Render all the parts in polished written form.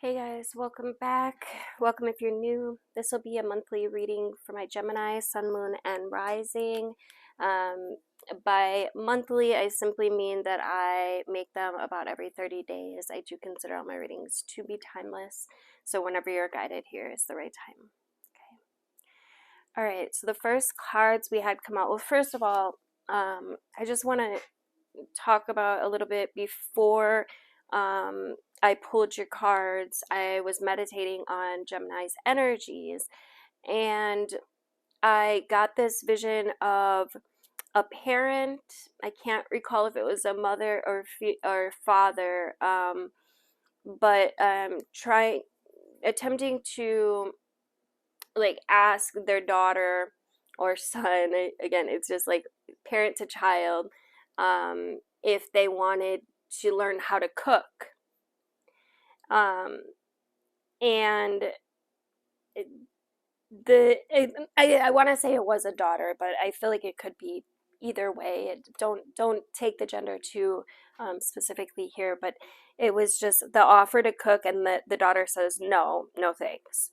Hey guys, welcome back. Welcome if you're new. This will be a monthly reading for my Gemini, Sun, Moon, and Rising. Um, by monthly, I simply mean that I make them about every 30 days. I do consider all my readings to be timeless, so whenever you're guided, here is the right time. Okay. All right, so the first cards we had come out. Well, first of all, I just want to talk about a little bit before I pulled your cards. I was meditating on Gemini's energies, and I got this vision of a parent. I can't recall if it was a mother or father, but attempting to like ask their daughter or son. Again, it's just like parent to child, if they wanted to learn how to cook. And I want to say it was a daughter, but I feel like it could be either way. Don't take the gender too specifically here, but it was just the offer to cook, and the daughter says no thanks.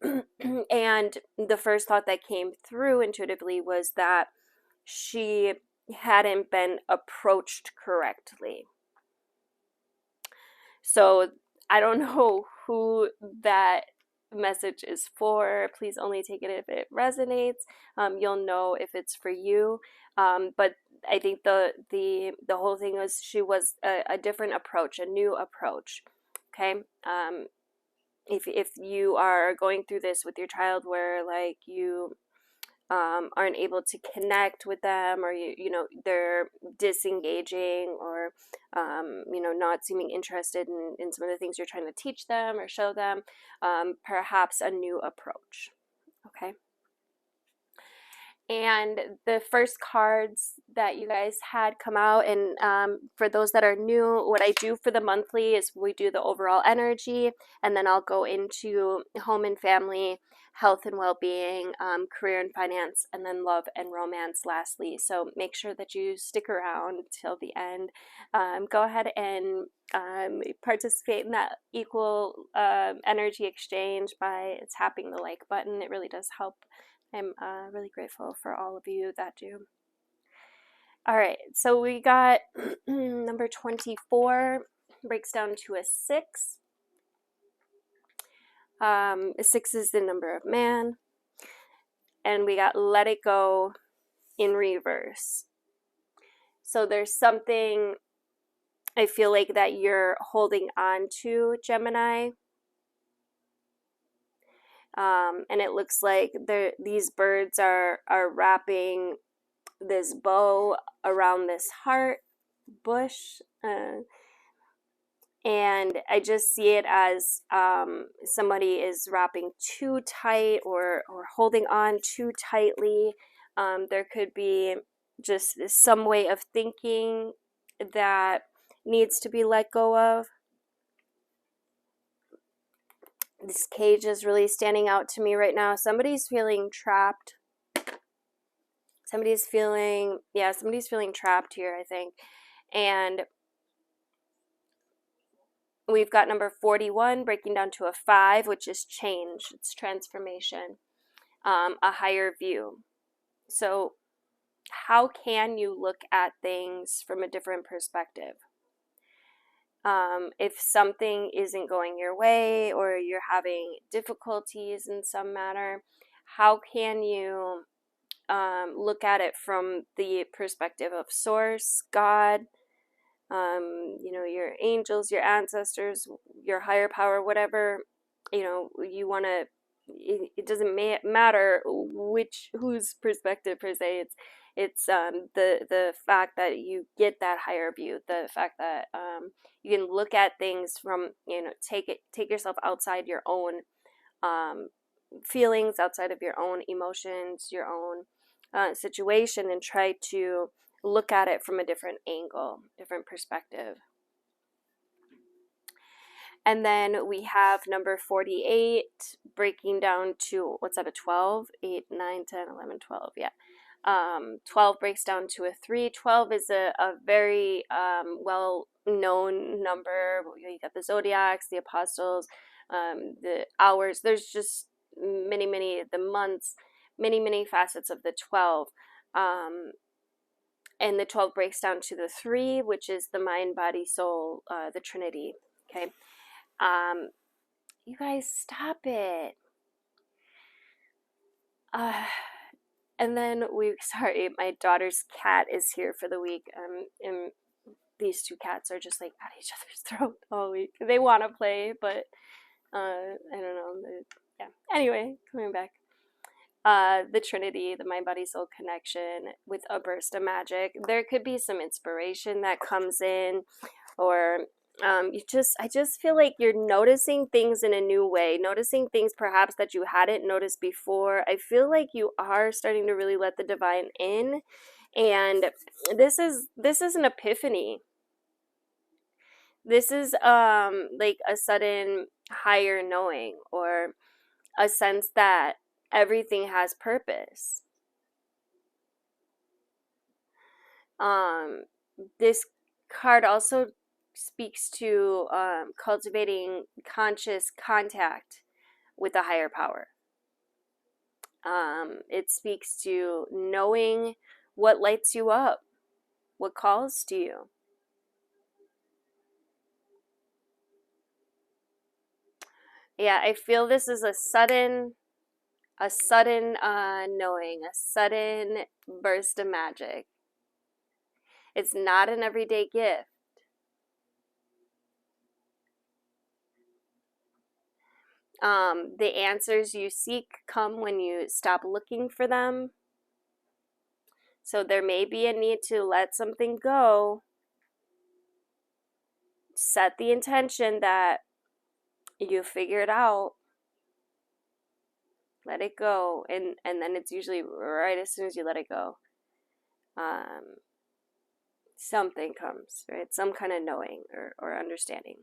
And the first thought that came through intuitively was that she hadn't been approached correctly. So I don't know who that message is for. Please only take it if it resonates. You'll know if it's for you. But I think the whole thing was she was a different approach, a new approach. Okay. If you are going through this with your child, where like you aren't able to connect with them, or you know they're disengaging, or not seeming interested in some of the things you're trying to teach them or show them, perhaps a new approach. Okay. And the first cards that you guys had come out, and for those that are new, what I do for the monthly is we do the overall energy, and then I'll go into home and family, health and well-being, career and finance, and then love and romance lastly. So make sure that you stick around till the end. Go ahead and participate in that equal energy exchange by tapping the like button. It really does help. I'm really grateful for all of you that do. All right, so we got number 24, breaks down to a 6. A 6 is the number of man. And we got let it go in reverse. So there's something I feel like that you're holding on to, Gemini. And it looks like these birds are wrapping this bow around this heart bush, and I just see it as somebody is wrapping too tight or holding on too tightly. There could be just some way of thinking that needs to be let go of. This cage is really standing out to me right now. Somebody's feeling trapped. Somebody's feeling trapped here, I think. And we've got number 41 breaking down to a 5, which is change. It's transformation, a higher view. So how can you look at things from a different perspective? If something isn't going your way, or you're having difficulties in some manner, how can you look at it from the perspective of source, God, your angels, your ancestors, your higher power, whatever, you want to, it doesn't matter whose perspective per se. It's the fact that you get that higher view, the fact that you can look at things from, take yourself outside your own feelings, outside of your own emotions, your own situation, and try to look at it from a different angle, different perspective. And then we have number 48 breaking down to, what's that, a 12? 8, 9, 10, 11, 12, yeah. 12 breaks down to a 3. 12 is a very well-known number. You got the zodiacs, the apostles, the hours. There's just many, the months, many facets of the 12. And the 12 breaks down to the 3, which is the mind, body, soul, the Trinity. Okay. You guys, stop it. And then sorry, my daughter's cat is here for the week. And these 2 cats are just like at each other's throat all week. They want to play, but I don't know. Yeah. Anyway, coming back. The Trinity, the mind, body, soul connection with a burst of magic. There could be some inspiration that comes in, or I just feel like you're noticing things in a new way, noticing things perhaps that you hadn't noticed before. I feel like you are starting to really let the divine in, and this is an epiphany. This is like a sudden higher knowing, or a sense that everything has purpose. This card also speaks to cultivating conscious contact with a higher power. It speaks to knowing what lights you up, what calls to you. Yeah, I feel this is a sudden knowing, a sudden burst of magic. It's not an everyday gift. The answers you seek come when you stop looking for them. So there may be a need to let something go. Set the intention that you figure it out. Let it go. And then it's usually right as soon as you let it go. Something comes, right? Some kind of knowing or understanding.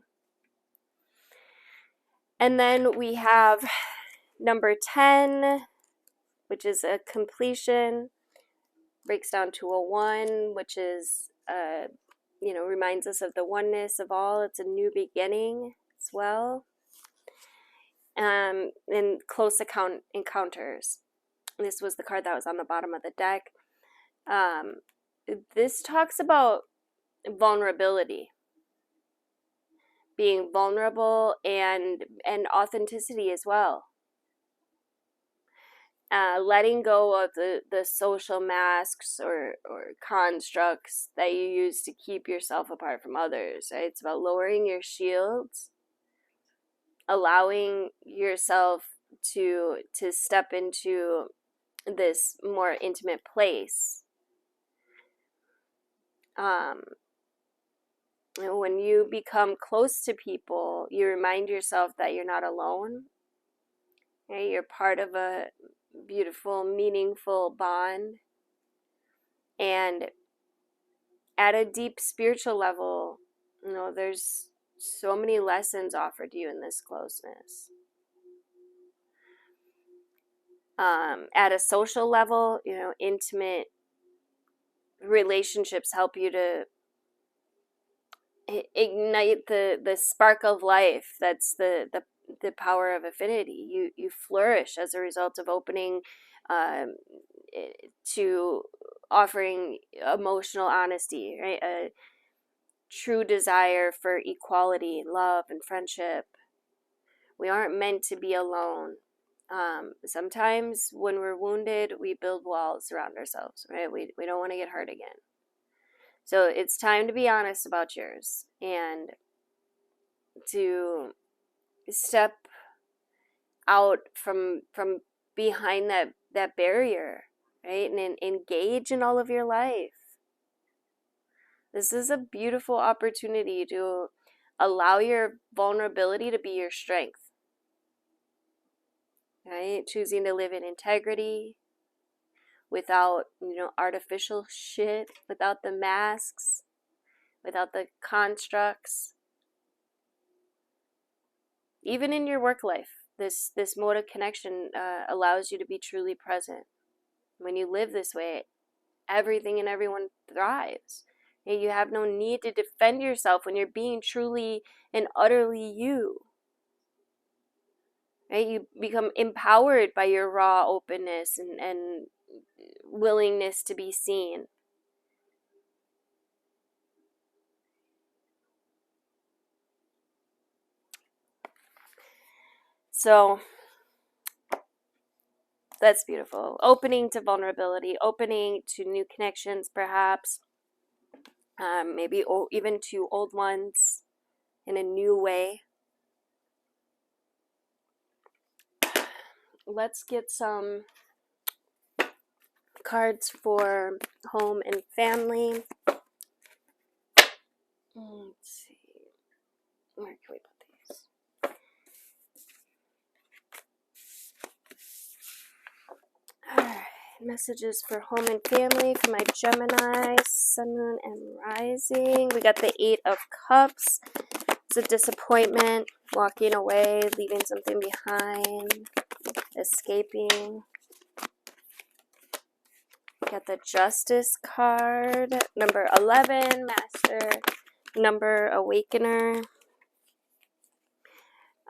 And then we have number 10, which is a completion. Breaks down to a 1, which is, reminds us of the oneness of all. It's a new beginning as well. And close encounters. This was the card that was on the bottom of the deck. This talks about vulnerability. Being vulnerable and authenticity as well. Letting go of the social masks or constructs that you use to keep yourself apart from others, right? It's about lowering your shields, allowing yourself to step into this more intimate place. When you become close to people, you remind yourself that you're not alone. Right? You're part of a beautiful, meaningful bond. And at a deep spiritual level, there's so many lessons offered to you in this closeness. At a social level, intimate relationships help you to ignite the spark of life. That's the power of affinity. You flourish as a result of opening to offering emotional honesty, right? A true desire for equality, love, and friendship. We aren't meant to be alone. Sometimes when we're wounded, we build walls around ourselves, right? We don't want to get hurt again. So it's time to be honest about yours and to step out from behind that barrier, right? And engage in all of your life. This is a beautiful opportunity to allow your vulnerability to be your strength, right? Choosing to live in integrity without, artificial shit, without the masks, without the constructs. Even in your work life, this mode of connection allows you to be truly present. When you live this way, everything and everyone thrives. You have no need to defend yourself when you're being truly and utterly you. right? You become empowered by your raw openness and willingness to be seen. So that's beautiful. Opening to vulnerability, opening to new connections, perhaps, maybe even to old ones in a new way. Let's get some cards for home and family. Let's see. Where can we put these? Alright. Messages for home and family for my Gemini, Sun, Moon, and Rising. We got the 8 of Cups. It's a disappointment, walking away, leaving something behind, escaping. Got the Justice card, number 11, Master, number Awakener.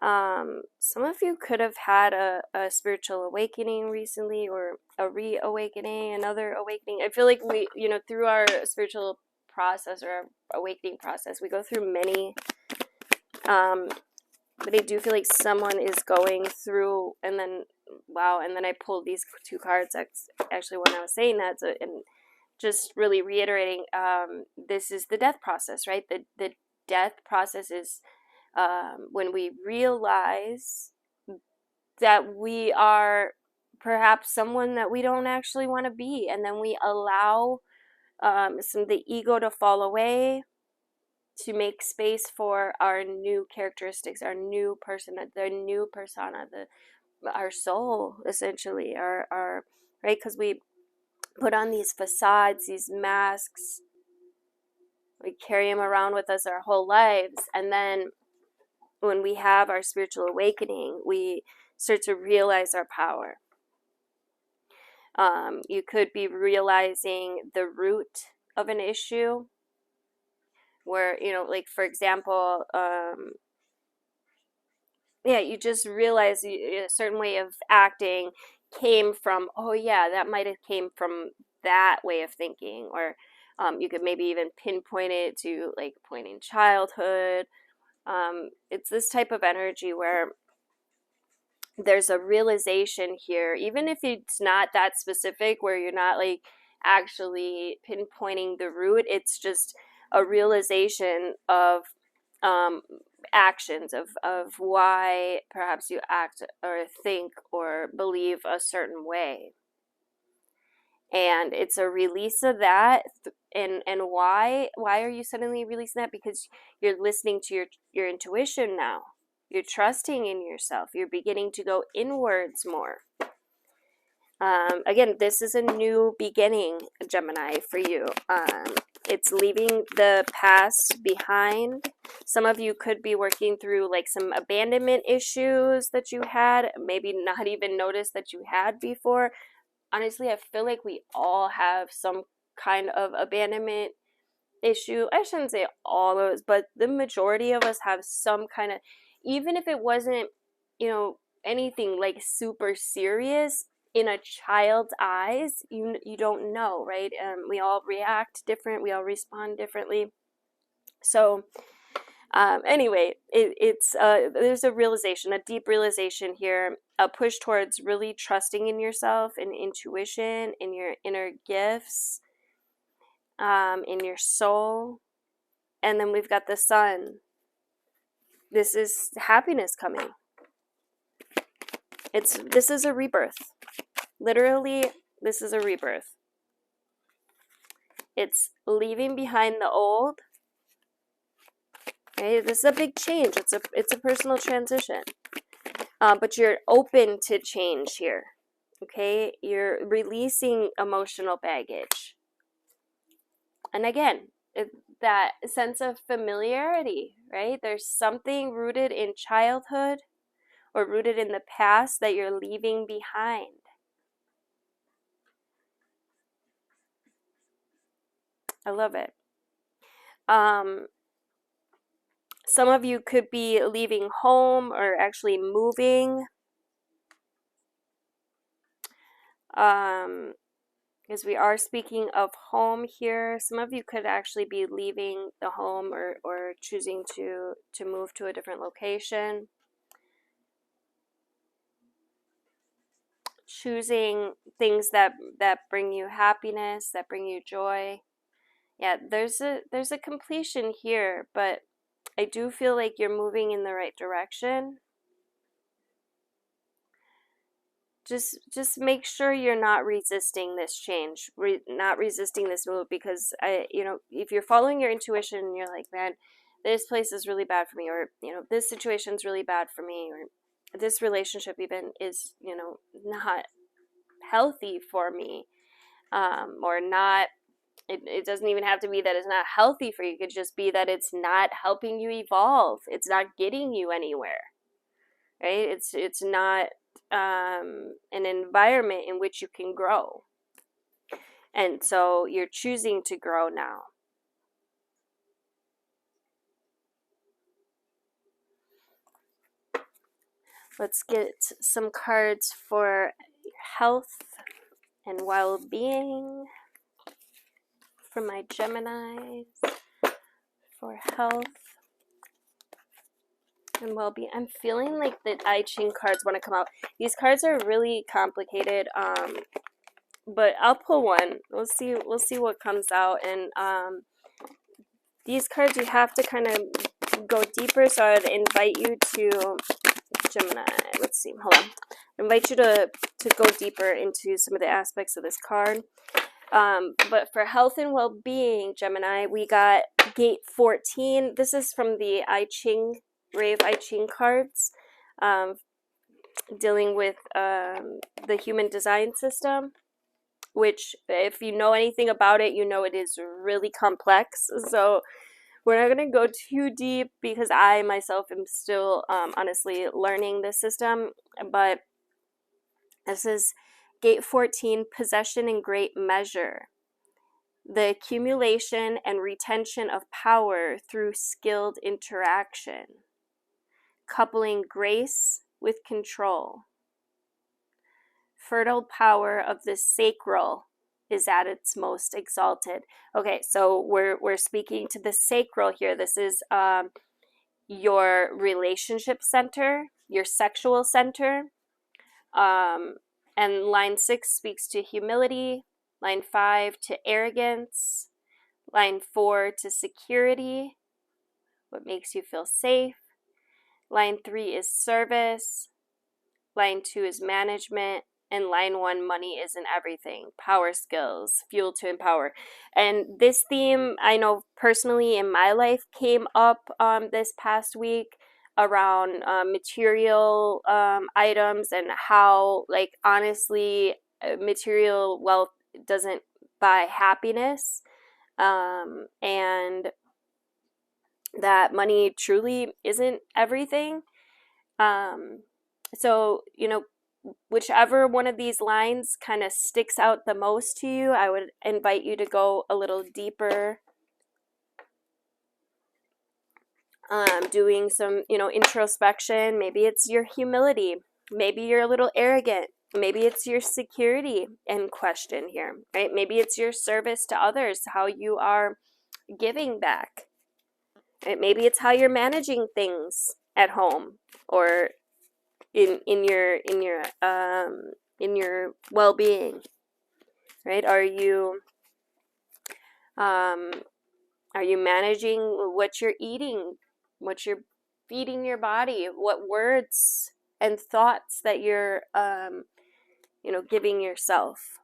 Some of you could have had a spiritual awakening recently, or a reawakening, another awakening. I feel like we, through our spiritual process or our awakening process, we go through many, but I do feel like someone is going through, and then, wow, and then I pulled these 2 cards, actually, when I was saying that, so, and just really reiterating, this is the death process, right? The death process is when we realize that we are perhaps someone that we don't actually want to be, and then we allow some of the ego to fall away to make space for our new characteristics, our new person, the new persona, our soul, essentially, our right, because we put on these facades, these masks, we carry them around with us our whole lives, and then when we have our spiritual awakening, we start to realize our power. You could be realizing the root of an issue where, like, for example, you just realize a certain way of acting came from, oh yeah, that might have came from that way of thinking. Or you could maybe even pinpoint it to, like, point in childhood. It's this type of energy where there's a realization here, even if it's not that specific, where you're not, like, actually pinpointing the root. It's just a realization of actions, of why perhaps you act or think or believe a certain way. And it's a release of that. And why are you suddenly releasing that? Because you're listening to your intuition now. You're trusting in yourself. You're beginning to go inwards more. Again, this is a new beginning, Gemini, for you. It's leaving the past behind. Some of you could be working through, like, some abandonment issues that you had, maybe not even noticed that you had before. Honestly, I feel like we all have some kind of abandonment issue. I shouldn't say all of us, but the majority of us have some kind of, even if it wasn't, anything like super serious, in a child's eyes, you don't know, right? We all react different, we all respond differently. So anyway, it's there's a realization, a deep realization here, a push towards really trusting in yourself and intuition, in your inner gifts, in your soul. And then we've got the Sun. This is happiness coming. This is a rebirth. Literally, this is a rebirth. It's leaving behind the old. Okay, this is a big change. It's a personal transition. But you're open to change here. Okay, you're releasing emotional baggage. And again, that sense of familiarity, right? There's something rooted in childhood or rooted in the past that you're leaving behind. I love it. Some of you could be leaving home or actually moving. Because we are speaking of home here. Some of you could actually be leaving the home or choosing to move to a different location. Choosing things that bring you happiness, that bring you joy. Yeah, there's a completion here, but I do feel like you're moving in the right direction. Just make sure you're not resisting this change, not resisting this move, because if you're following your intuition and you're like, man, this place is really bad for me, or this situation's really bad for me, or this relationship even is not healthy for me, or not. It doesn't even have to be that it's not healthy for you. It could just be that it's not helping you evolve. It's not getting you anywhere, right? It's not an environment in which you can grow. And so you're choosing to grow now. Let's get some cards for health and well-being for my Geminis, for health and well-being. I'm feeling like the I Ching cards want to come out. These cards are really complicated, but I'll pull one. We'll see what comes out. And these cards, you have to kind of go deeper, so I'd invite you to Gemini. Let's see, hold on. I invite you to go deeper into some of the aspects of this card. But for health and well-being, Gemini, we got Gate 14. This is from the I Ching, Rave I Ching cards, dealing with the human design system, which, if you know anything about it, you know it is really complex. So we're not going to go too deep, because I myself am still honestly learning this system. But this is Gate 14, possession in great measure. The accumulation and retention of power through skilled interaction, coupling grace with control. Fertile power of the sacral is at its most exalted. Okay, so we're speaking to the sacral here. This is your relationship center, your sexual center. And line 6 speaks to humility, line 5 to arrogance, line 4 to security, what makes you feel safe, line 3 is service, line 2 is management, and line 1, money isn't everything, power skills, fuel to empower. And this theme, I know personally in my life, came up this past week around material items, and how, like, honestly, material wealth doesn't buy happiness, and that money truly isn't everything. So, whichever one of these lines kind of sticks out the most to you, I would invite you to go a little deeper, doing some, introspection. Maybe it's your humility. Maybe you're a little arrogant. Maybe it's your security in question here, right? Maybe it's your service to others, how you are giving back. Right? Maybe it's how you're managing things at home, or in your well-being, right? Are you managing what you're eating, what you're feeding your body, what words and thoughts that you're giving yourself?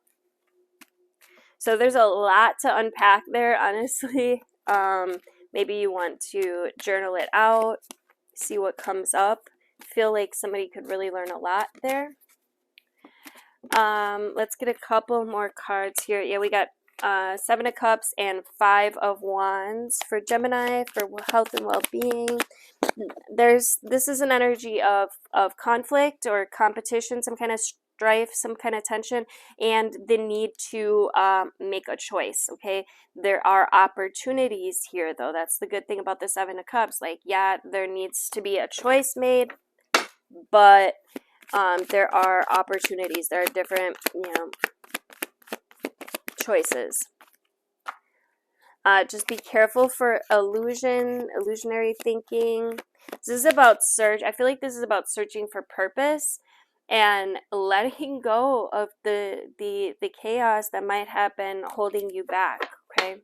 So there's a lot to unpack there, honestly. Maybe you want to journal it out, see what comes up. Feel like somebody could really learn a lot there. Let's get a couple more cards here. Yeah, we got 7 of Cups and 5 of Wands for Gemini, for health and well-being. This is an energy of conflict or competition, some kind of strife, some kind of tension, and the need to make a choice. Okay, there are opportunities here, though. That's the good thing about the 7 of Cups. Like, yeah, there needs to be a choice made, but there are opportunities. There are different, choices. Just be careful for illusionary thinking. This is about search. I feel like this is about searching for purpose and letting go of the chaos that might have been holding you back. Okay.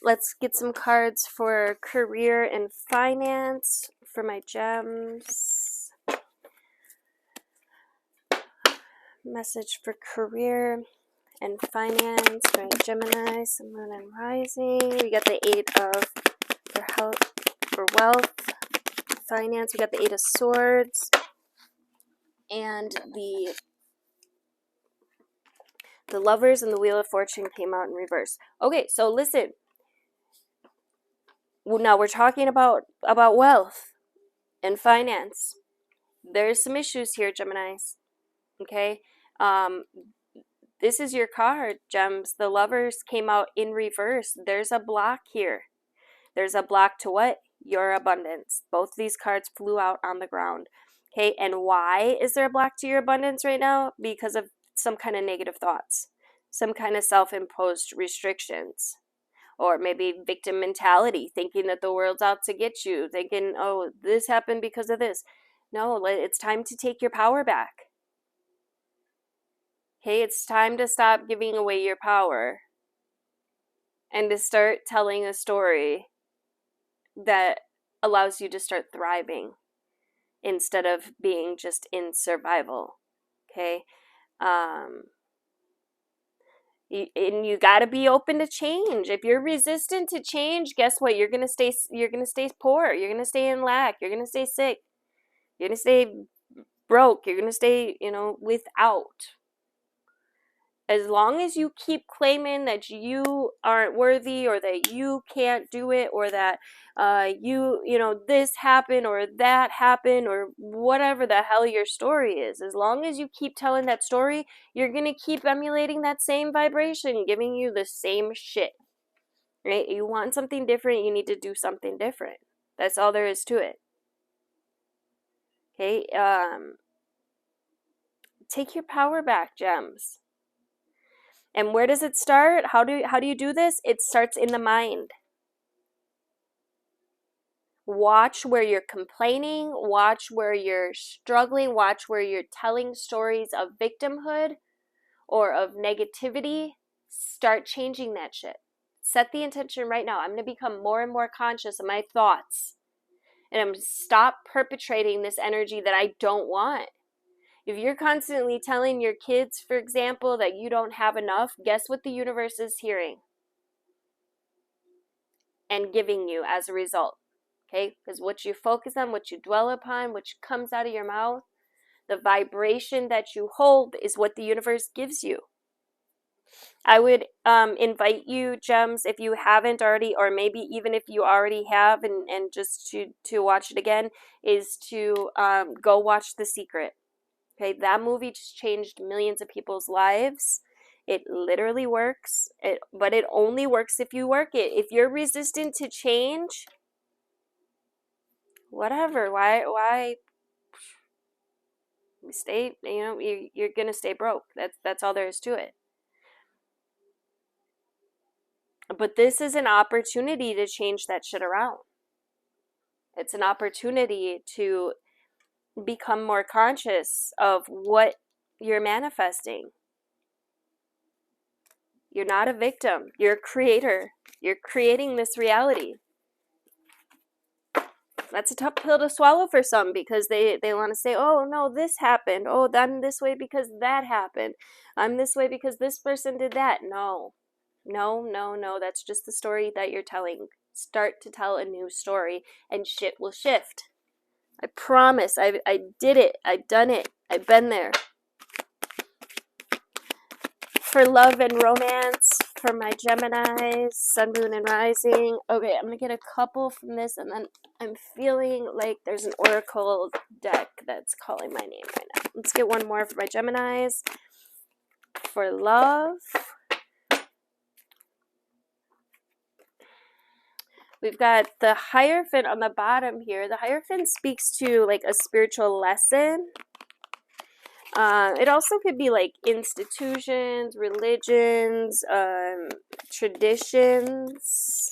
Let's get some cards for career and finance for my gems. Message for career and finance for my Gemini, Sun, Moon, and Rising. We got the 8 of for health, for wealth, finance. We got the 8 of Swords and the Lovers, and the Wheel of Fortune came out in reverse. Okay, so listen. Now we're talking about wealth and finance. There's some issues here, Geminis. Okay, this is your card, Gems. The Lovers came out in reverse. There's a block here. There's a block to what? Your abundance. Both these cards flew out on the ground. Okay, and why is there a block to your abundance right now? Because of some kind of negative thoughts, some kind of self-imposed restrictions, or maybe victim mentality, thinking that the world's out to get you, thinking, oh, this happened because of this. No, it's time to take your power back. Okay, it's time to stop giving away your power and to start telling a story that allows you to start thriving instead of being just in survival. Okay, and you got to be open to change. If you're resistant to change, guess what? You're gonna stay poor. You're gonna stay in lack. You're gonna stay sick. You're gonna stay broke. You're gonna stay, without. As long as you keep claiming that you aren't worthy, or that you can't do it, or that this happened or that happened, or whatever the hell your story is, as long as you keep telling that story, you're going to keep emulating that same vibration, giving you the same shit. Right? You want something different, you need to do something different. That's all there is to it. Okay? Take your power back, Gems. And where does it start? How do you do this? It starts in the mind. Watch where you're complaining, watch where you're struggling, watch where you're telling stories of victimhood or of negativity. Start changing that shit. Set the intention right now. I'm going to become more and more conscious of my thoughts. And I'm going to stop perpetrating this energy that I don't want. If you're constantly telling your kids, for example, that you don't have enough, guess what the universe is hearing and giving you as a result? Okay? Because what you focus on, what you dwell upon, which comes out of your mouth, the vibration that you hold is what the universe gives you. I would invite you, Gems, if you haven't already, or maybe even if you already have, and just to watch it again, is to go watch The Secret. Okay, that movie just changed millions of people's lives. It literally works, but it only works if you work it. If you're resistant to change, whatever, why stay, you're going to stay broke. That's all there is to it. But this is an opportunity to change that shit around. It's an opportunity to become more conscious of what you're manifesting. You're not a victim. You're a creator. You're creating this reality. That's a tough pill to swallow for some, because they want to say, oh, no, this happened. Oh, I'm this way because that happened. I'm this way because this person did that. No. That's just the story that you're telling. Start to tell a new story and shit will shift. I promise. I did it. I've done it. I've been there. For love and romance, for my Geminis, Sun, Moon, and Rising. Okay, I'm going to get a couple from this, and then I'm feeling like there's an Oracle deck that's calling my name right now. Let's get one more for my Geminis. For love, we've got the Hierophant on the bottom here. The Hierophant speaks to like a spiritual lesson. It also could be like institutions, religions, traditions.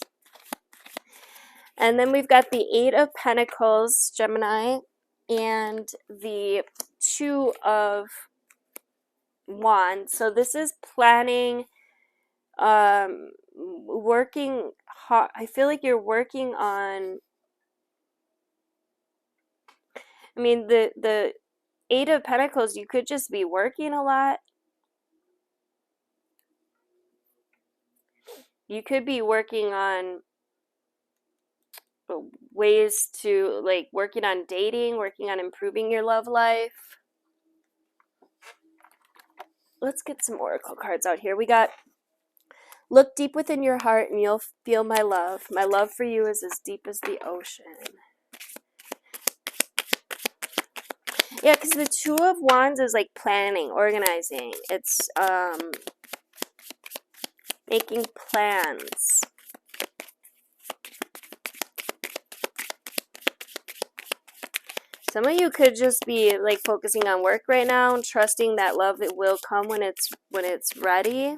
And then we've got the Eight of Pentacles, Gemini, and the Two of Wands. So this is planning, working hard. I feel like you're working on, I mean, the Eight of Pentacles, you could just be working a lot. You could be working on ways to, like, working on dating, working on improving your love life. Let's get some oracle cards out here. We got, look deep within your heart and you'll feel my love. My love for you is as deep as the ocean. Yeah, because the Two of Wands is like planning, organizing. It's making plans. Some of you could just be like focusing on work right now and trusting that love, it will come when it's ready.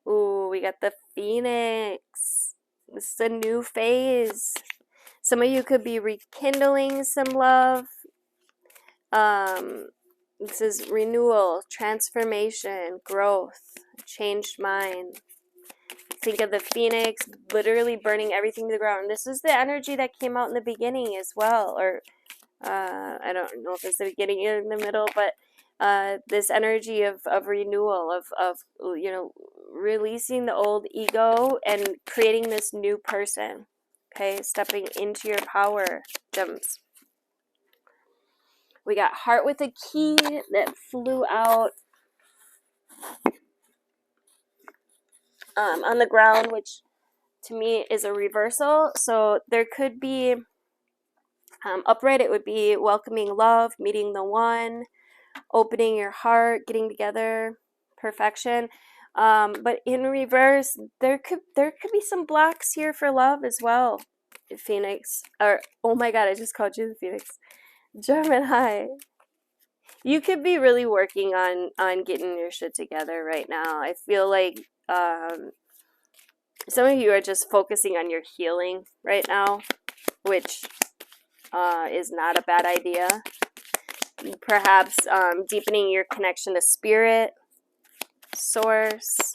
Ooh, we got the Phoenix. This is a new phase. Some of you could be rekindling some love. This is renewal, transformation, growth, changed mind. Think of the Phoenix literally burning everything to the ground. This is the energy that came out in the beginning as well, or I don't know if it's the beginning or in the middle, but this energy of renewal, of you know, releasing the old ego and creating this new person. Okay, stepping into your power, gems. We got Heart with a Key that flew out on the ground, which to me is a reversal. So there could be, upright, it would be welcoming love, meeting the one, opening your heart, getting together, perfection. But in reverse, there could be some blocks here for love as well. Phoenix, or oh my god, I just called you the Phoenix. Gemini. You could be really working on getting your shit together right now. I feel like some of you are just focusing on your healing right now, which is not a bad idea. Perhaps deepening your connection to spirit, source.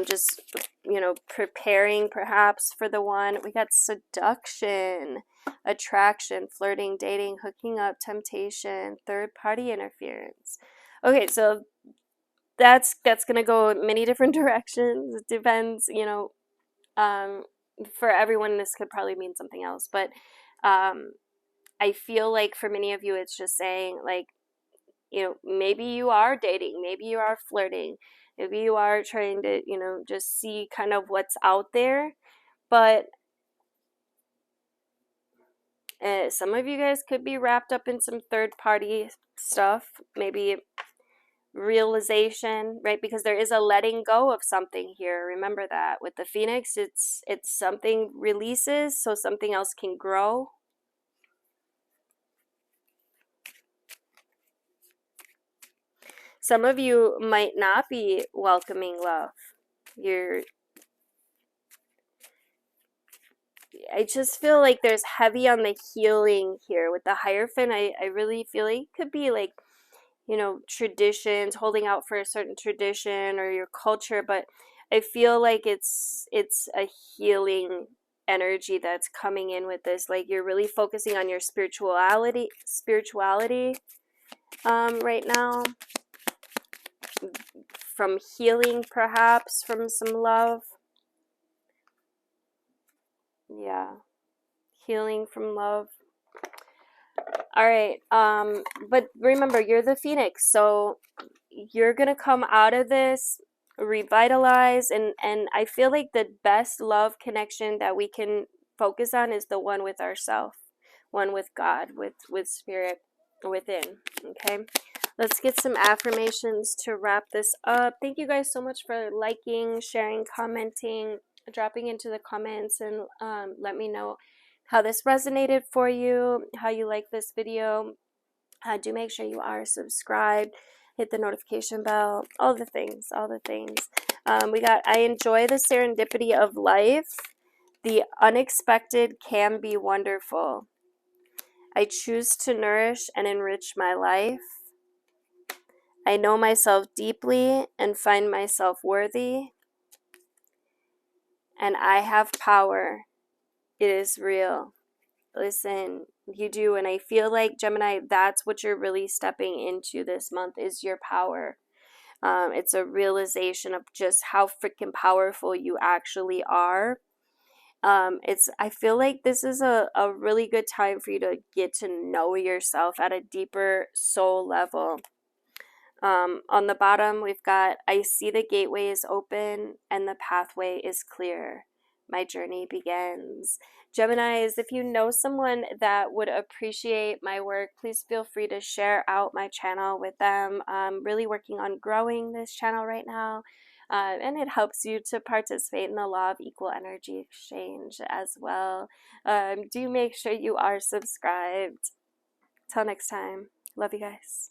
Just, you know, preparing perhaps for the one. We got seduction, attraction, flirting, dating, hooking up, temptation, third party interference. Okay, so that's gonna go in many different directions. It depends, you know, for everyone this could probably mean something else, but I feel like for many of you it's just saying, like, you know, maybe you are dating, maybe you are flirting, maybe you are trying to, you know, just see kind of what's out there, but some of you guys could be wrapped up in some third party stuff, maybe realization, right? Because there is a letting go of something here. Remember that with the Phoenix, it's something releases so something else can grow. Some of you might not be welcoming love. I just feel like there's heavy on the healing here with the Hierophant. I really feel like it could be like, you know, traditions, holding out for a certain tradition or your culture, but I feel like it's a healing energy that's coming in with this. Like you're really focusing on your spirituality right now, from healing, perhaps from some love. Yeah, healing from love. All right, but remember, you're the Phoenix, so you're gonna come out of this revitalized, and I feel like the best love connection that we can focus on is the one with ourself, one with God, with spirit within. Okay, let's get some affirmations to wrap this up. Thank you guys so much for liking, sharing, commenting, dropping into the comments, and let me know how this resonated for you, how you like this video. Do make sure you are subscribed, hit the notification bell, all the things, all the things. We got, I enjoy the serendipity of life. The unexpected can be wonderful. I choose to nourish and enrich my life. I know myself deeply and find myself worthy. And I have power. It is real. Listen, you do. And I feel like, Gemini, that's what you're really stepping into this month, is your power. It's a realization of just how freaking powerful you actually are. I feel like this is a really good time for you to get to know yourself at a deeper soul level. On the bottom, we've got, I see the gateway is open and the pathway is clear. My journey begins. Geminis, if you know someone that would appreciate my work, please feel free to share out my channel with them. I'm really working on growing this channel right now. And it helps you to participate in the law of equal energy exchange as well. Do make sure you are subscribed. Till next time. Love you guys.